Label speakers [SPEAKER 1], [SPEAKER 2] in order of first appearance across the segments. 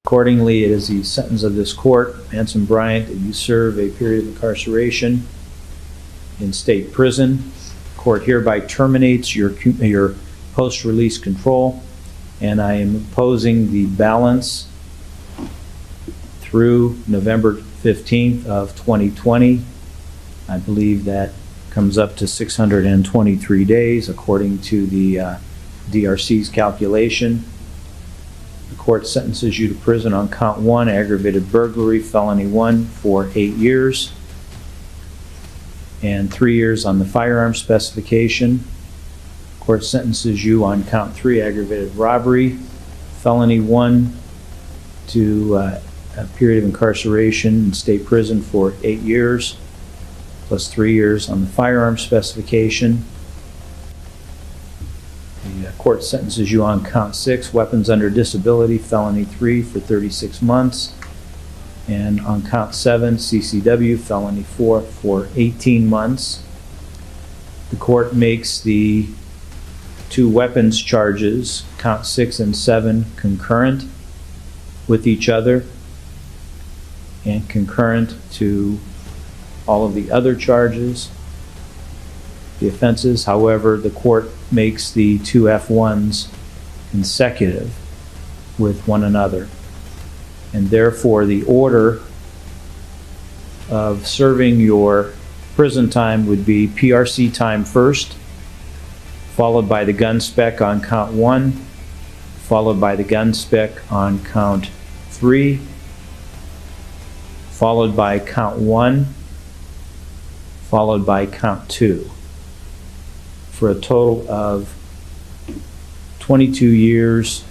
[SPEAKER 1] Accordingly, it is the sentence of this court, Anson Bryant, that you serve a period of incarceration in state prison. The court hereby terminates your post-release control, and I am imposing the balance through November 15th of 2020. I believe that comes up to 623 days according to the DRC's calculation. The court sentences you to prison on count 1, aggravated burglary, felony 1, for 8 years, and 3 years on the firearm specification. The court sentences you on count 3, aggravated robbery, felony 1, to a period of incarceration in state prison for 8 years, plus 3 years on the firearm specification. The court sentences you on count 6, weapons under disability, felony 3, for 36 months. And on count 7, CCW, felony 4, for 18 months. The court makes the 2 weapons charges, count 6 and 7, concurrent with each other and concurrent to all of the other charges, the offenses. However, the court makes the 2 F1s consecutive with one another. And therefore, the order of serving your prison time would be PRC time first, followed by the gun spec on count 1, followed by the gun spec on count 3, followed by count 1, followed by count 2, for a total of 22 years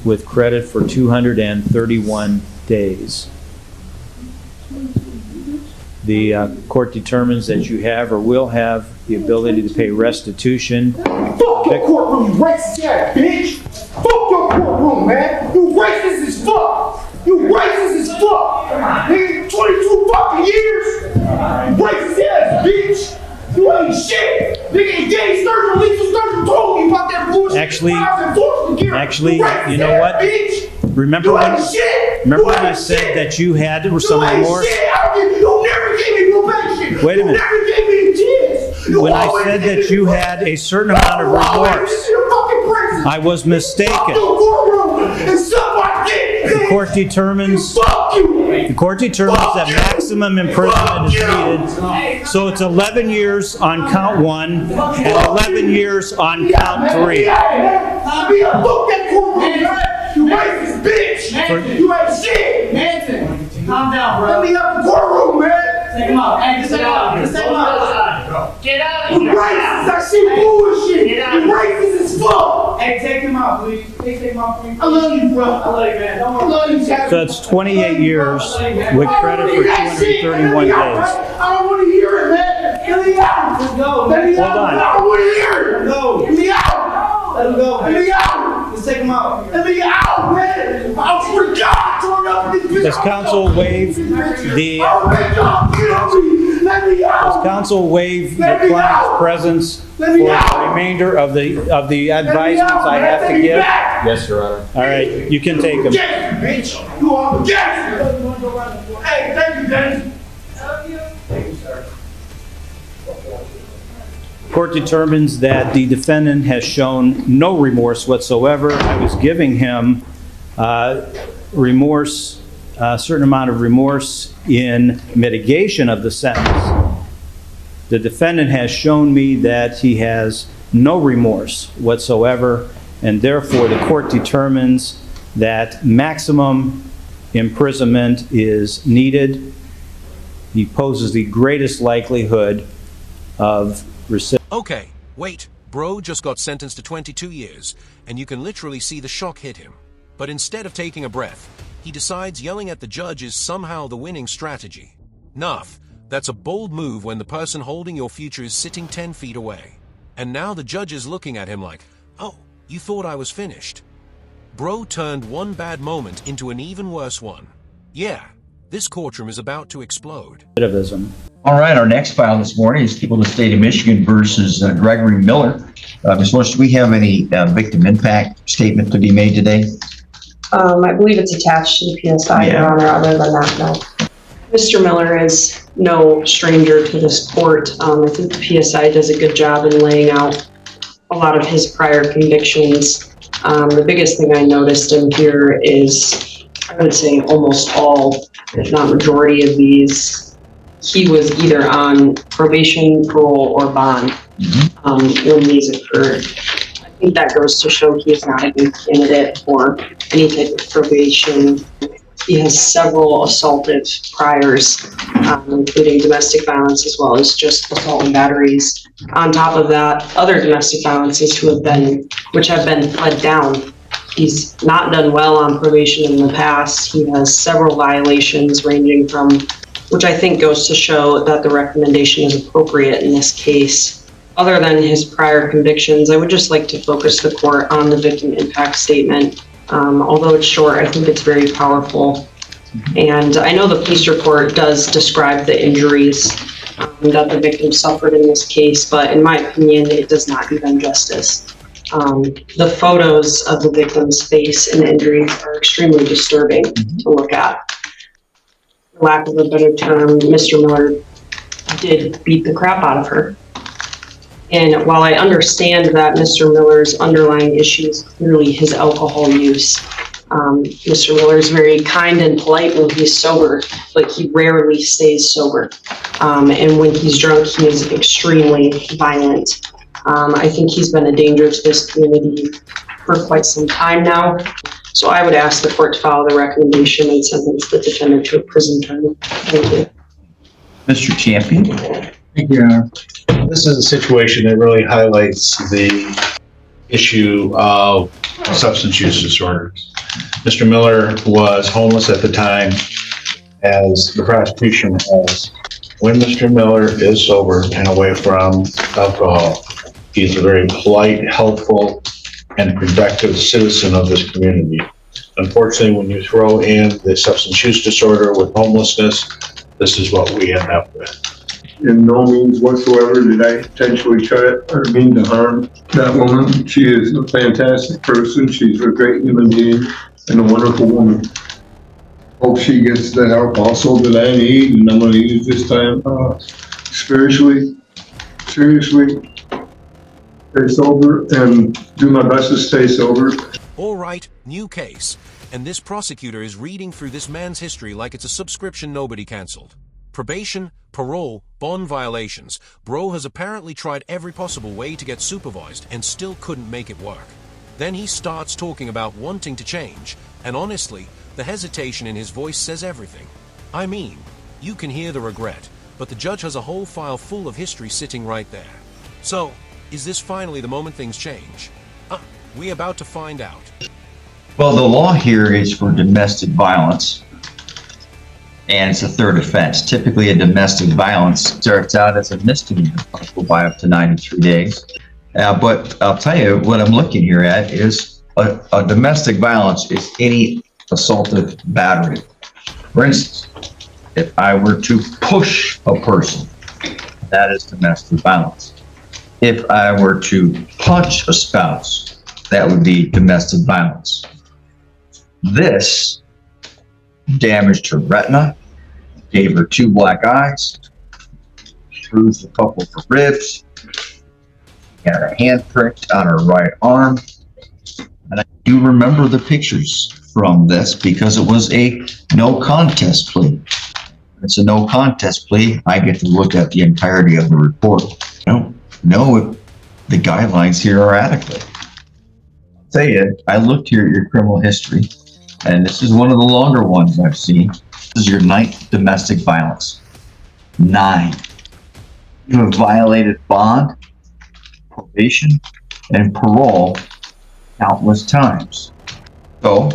[SPEAKER 1] with credit for 231 days. The court determines that you have or will have the ability to pay restitution.
[SPEAKER 2] Fuck your courtroom, you racist ass bitch! Fuck your courtroom, man! You racist as fuck! You racist as fuck! Nigga, 22 fucking years! You racist ass bitch! You ain't shit! Nigga, gay surgeon, lethal surgeon told me about that bullshit.
[SPEAKER 1] Actually, you know what?
[SPEAKER 2] Bitch.
[SPEAKER 1] Remember when I said that you had some remorse?
[SPEAKER 2] You never gave me probation.
[SPEAKER 1] Wait a minute.
[SPEAKER 2] You never gave me a chance.
[SPEAKER 1] When I said that you had a certain amount of remorse, I was mistaken. The court determines that maximum imprisonment is needed. So it's 11 years on count 1 and 11 years on count 3.
[SPEAKER 2] You racist bitch! You ain't shit!
[SPEAKER 3] Manson, calm down, bro.
[SPEAKER 2] Let me out the courtroom, man!
[SPEAKER 3] Take him out. Hey, just take him out. Just take him out. Get out of here.
[SPEAKER 2] You racist! That shit bullshit! You racist as fuck!
[SPEAKER 3] Hey, take him out, please. Please take him out, please.
[SPEAKER 2] I love you, bro.
[SPEAKER 3] I love you, man. Don't worry.
[SPEAKER 2] I love you, Chad.
[SPEAKER 1] So it's 28 years with credit for 231 days.
[SPEAKER 2] I don't want to hear it, man! Let me out!
[SPEAKER 3] Let's go.
[SPEAKER 2] Let me out!
[SPEAKER 1] Hold on.
[SPEAKER 2] I don't want to hear it!
[SPEAKER 3] Let's go.
[SPEAKER 2] Let me out!
[SPEAKER 3] Let him go.
[SPEAKER 2] Let me out!
[SPEAKER 3] Let's take him out.
[SPEAKER 2] Let me out, man! I swear to God, turn up this bitch!
[SPEAKER 1] Does counsel waive the
[SPEAKER 2] Oh, my God, get off me! Let me out!
[SPEAKER 1] counsel waive the client's presence for the remainder of the advisements I have to give?
[SPEAKER 4] Yes, Your Honor.
[SPEAKER 1] All right, you can take them.
[SPEAKER 2] Yes, bitch! You are the yes! Hey, thank you, Dennis!
[SPEAKER 3] Thank you, sir.
[SPEAKER 1] Court determines that the defendant has shown no remorse whatsoever. I was giving him remorse, a certain amount of remorse in mitigation of the sentence. The defendant has shown me that he has no remorse whatsoever, and therefore the court determines that maximum imprisonment is needed. He poses the greatest likelihood of recidivation.
[SPEAKER 5] Okay, wait. Bro just got sentenced to 22 years, and you can literally see the shock hit him. But instead of taking a breath, he decides yelling at the judge is somehow the winning strategy. Nuff, that's a bold move when the person holding your future is sitting 10 feet away. And now the judge is looking at him like, oh, you thought I was finished. Bro turned one bad moment into an even worse one. Yeah, this courtroom is about to explode.
[SPEAKER 1] Recidivism.
[SPEAKER 4] All right, our next file this morning is People of the State of Michigan versus Gregory Miller. Ms. Welch, do we have any victim impact statement to be made today?
[SPEAKER 6] I believe it's attached to the PSI,
[SPEAKER 4] Yeah.
[SPEAKER 6] Your Honor. Other than that, no. Mr. Miller is no stranger to this court. I think the PSI does a good job in laying out a lot of his prior convictions. The biggest thing I noticed in here is, I would say almost all, if not majority of these, he was either on probation, parole, or bond when these occurred. I think that goes to show he is not a good candidate for any type of probation. He has several assaultive priors, including domestic violence as well as just assault and batteries. On top of that, other domestic violences which have been pled down. He's not done well on probation in the past. He has several violations ranging from, which I think goes to show that the recommendation is appropriate in this case. Other than his prior convictions, I would just like to focus the court on the victim impact statement. Although it's short, I think it's very powerful. And I know the police report does describe the injuries that the victim suffered in this case, but in my opinion, it does not do them justice. The photos of the victim's face and injuries are extremely disturbing to look at. For lack of a better term, Mr. Miller did beat the crap out of her. And while I understand that Mr. Miller's underlying issue is clearly his alcohol use, Mr. Miller is very kind and polite when he's sober, but he rarely stays sober. And when he's drunk, he is extremely violent. I think he's been a danger to this community for quite some time now. So I would ask the court to follow the recommendation and sentence the defendant to a prison term. Thank you.
[SPEAKER 4] Mr. Champion.
[SPEAKER 7] Thank you, Your Honor. This is a situation that really highlights the issue of substance use disorders. Mr. Miller was homeless at the time, as the prosecution has. When Mr. Miller is sober and away from alcohol, he's a very polite, helpful, and productive citizen of this community. Unfortunately, when you throw in the substance use disorder with homelessness, this is what we end up with.
[SPEAKER 8] In no means whatsoever did I intentionally try or mean to harm that woman. She is a fantastic person. She's a great human being and a wonderful woman. Hope she gets the help also that I need, and I'm going to use this time seriously, stay sober and do my best to stay sober.
[SPEAKER 5] All right, new case. And this prosecutor is reading through this man's history like it's a subscription nobody canceled. Probation, parole, bond violations. Bro has apparently tried every possible way to get supervised and still couldn't make it work. Then he starts talking about wanting to change, and honestly, the hesitation in his voice says everything. I mean, you can hear the regret, but the judge has a whole file full of history sitting right there. So, is this finally the moment things change? We're about to find out.
[SPEAKER 4] Well, the law here is for domestic violence, and it's a third offense. Typically, a domestic violence starts out as a misdemeanor, punishable by up to 93 days. But I'll tell you, what I'm looking here at is a domestic violence is any assaultive battery. For instance, if I were to push a person, that is domestic violence. If I were to punch a spouse, that would be domestic violence. This damaged her retina, gave her 2 black eyes, bruised a couple of her ribs, had a handprint on her right arm. And I do remember the pictures from this because it was a no contest plea. It's a no contest plea. I get to look at the entirety of the report. I don't know if the guidelines here are adequate. I'll tell you, I looked here at your criminal history, and this is one of the longer ones I've seen. This is your 9th domestic violence. 9. You have violated bond, probation, and parole countless times. So,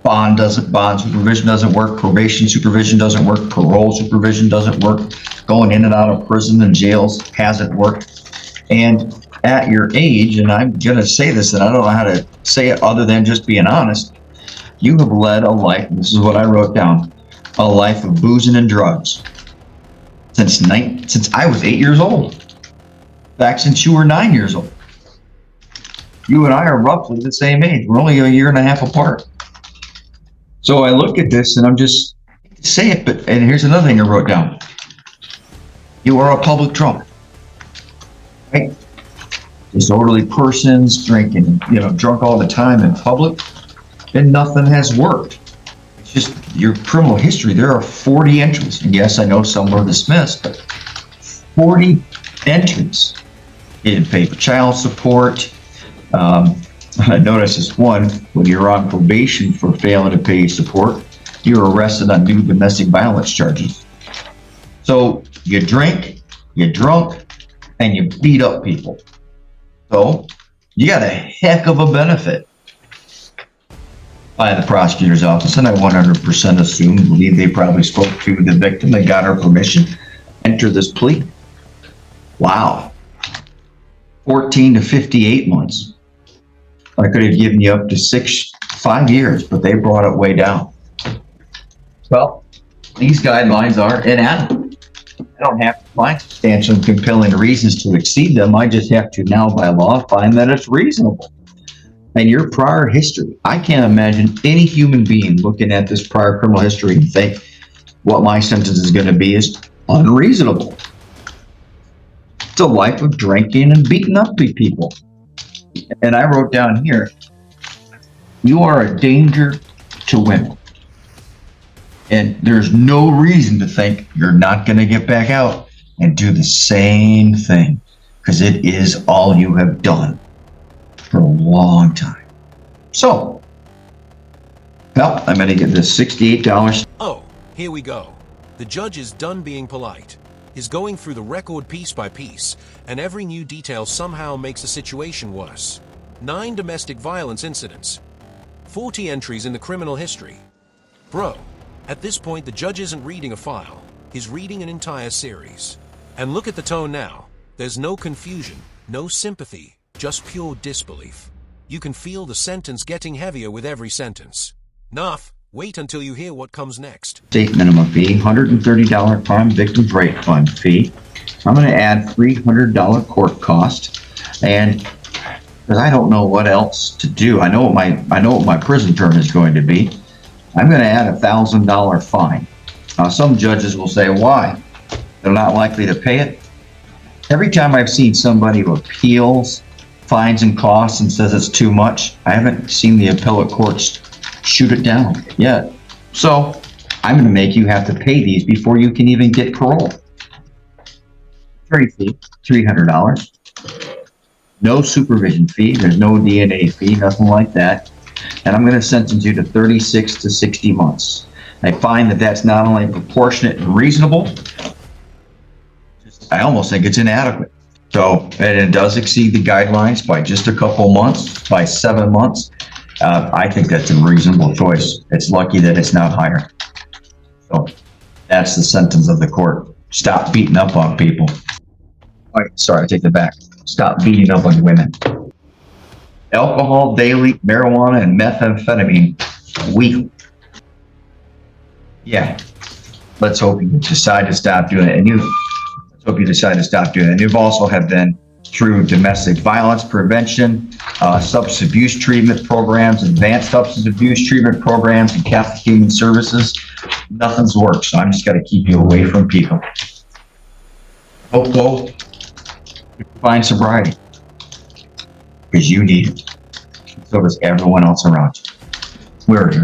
[SPEAKER 4] bond supervision doesn't work, probation supervision doesn't work, parole supervision doesn't work, going in and out of prison and jails hasn't worked. And at your age, and I'm going to say this, and I don't know how to say it other than just being honest, you have led a life, this is what I wrote down, a life of boozing and drugs. since I was 8 years old. Back since you were 9 years old. You and I are roughly the same age. We're only a year and a half apart. So I look at this and I'm just say it, and here's another thing I wrote down. You are a public drunk. Right? Disorderly persons drinking, drunk all the time in public, and nothing has worked. It's just your criminal history. There are 40 entries, and yes, I know some were dismissed, but 40 entries. You didn't pay for child support. I noticed this one, when you're on probation for failing to pay support, you're arrested on new domestic violence charges. So you drink, you're drunk, and you beat up people. So you got a heck of a benefit by the prosecutor's office, and I 100% believe they probably spoke to the victim and got her permission to enter this plea. Wow. 14 to 58 months. I could have given you up to 5 years, but they brought it way down. Well, these guidelines are inadequate. I don't have to find substantial and compelling reasons to exceed them. I just have to now, by law, find that it's reasonable. And your prior history, I can't imagine any human being looking at this prior criminal history and think what my sentence is going to be is unreasonable. It's a life of drinking and beating up people. And I wrote down here, you are a danger to women. And there's no reason to think you're not going to get back out and do the same thing, because it is all you have done for a long time. So, well, I'm going to get this $68.
[SPEAKER 5] Oh, here we go. The judge is done being polite. He's going through the record piece by piece, and every new detail somehow makes the situation worse. 9 domestic violence incidents. 40 entries in the criminal history. Bro, at this point the judge isn't reading a file. He's reading an entire series. And look at the tone now. There's no confusion, no sympathy, just pure disbelief. You can feel the sentence getting heavier with every sentence. Nuff, wait until you hear what comes next.
[SPEAKER 4] State minimum fee, $130 crime victims rate fund fee. I'm going to add $300 court cost, and because I don't know what else to do, I know what my prison term is going to be. I'm going to add $1,000 fine. Now, some judges will say, why? They're not likely to pay it. Every time I've seen somebody who appeals fines and costs and says it's too much, I haven't seen the appellate courts shoot it down yet. So I'm going to make you have to pay these before you can even get parole. Jury fee, $300. No supervision fee. There's no DNA fee, nothing like that. And I'm going to sentence you to 36 to 60 months. I find that that's not only proportionate and reasonable, I almost think it's inadequate. So, and it does exceed the guidelines by just a couple months, by 7 months. I think that's a reasonable choice. It's lucky that it's not higher. So that's the sentence of the court. Stop beating up on people. All right, sorry, I take that back. Stop beating up on women. Alcohol daily, marijuana, and methamphetamine weekly. Yeah, let's hope you decide to stop doing it. And you've also have been through domestic violence prevention, substance abuse treatment programs, advanced substance abuse treatment programs, and Catholic Human Services. Nothing's worked, so I'm just got to keep you away from people. Hope find sobriety, because you need it. So does everyone else around you. We're here.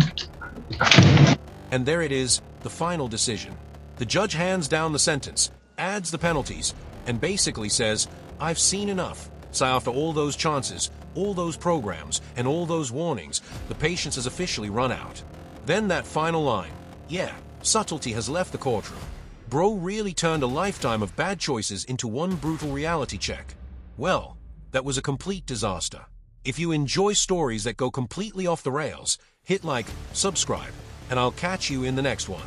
[SPEAKER 5] And there it is, the final decision. The judge hands down the sentence, adds the penalties, and basically says, I've seen enough. So after all those chances, all those programs, and all those warnings, the patience has officially run out. Then that final line, yeah, subtlety has left the courtroom. Bro really turned a lifetime of bad choices into one brutal reality check. Well, that was a complete disaster. If you enjoy stories that go completely off the rails, hit like, subscribe, and I'll catch you in the next one.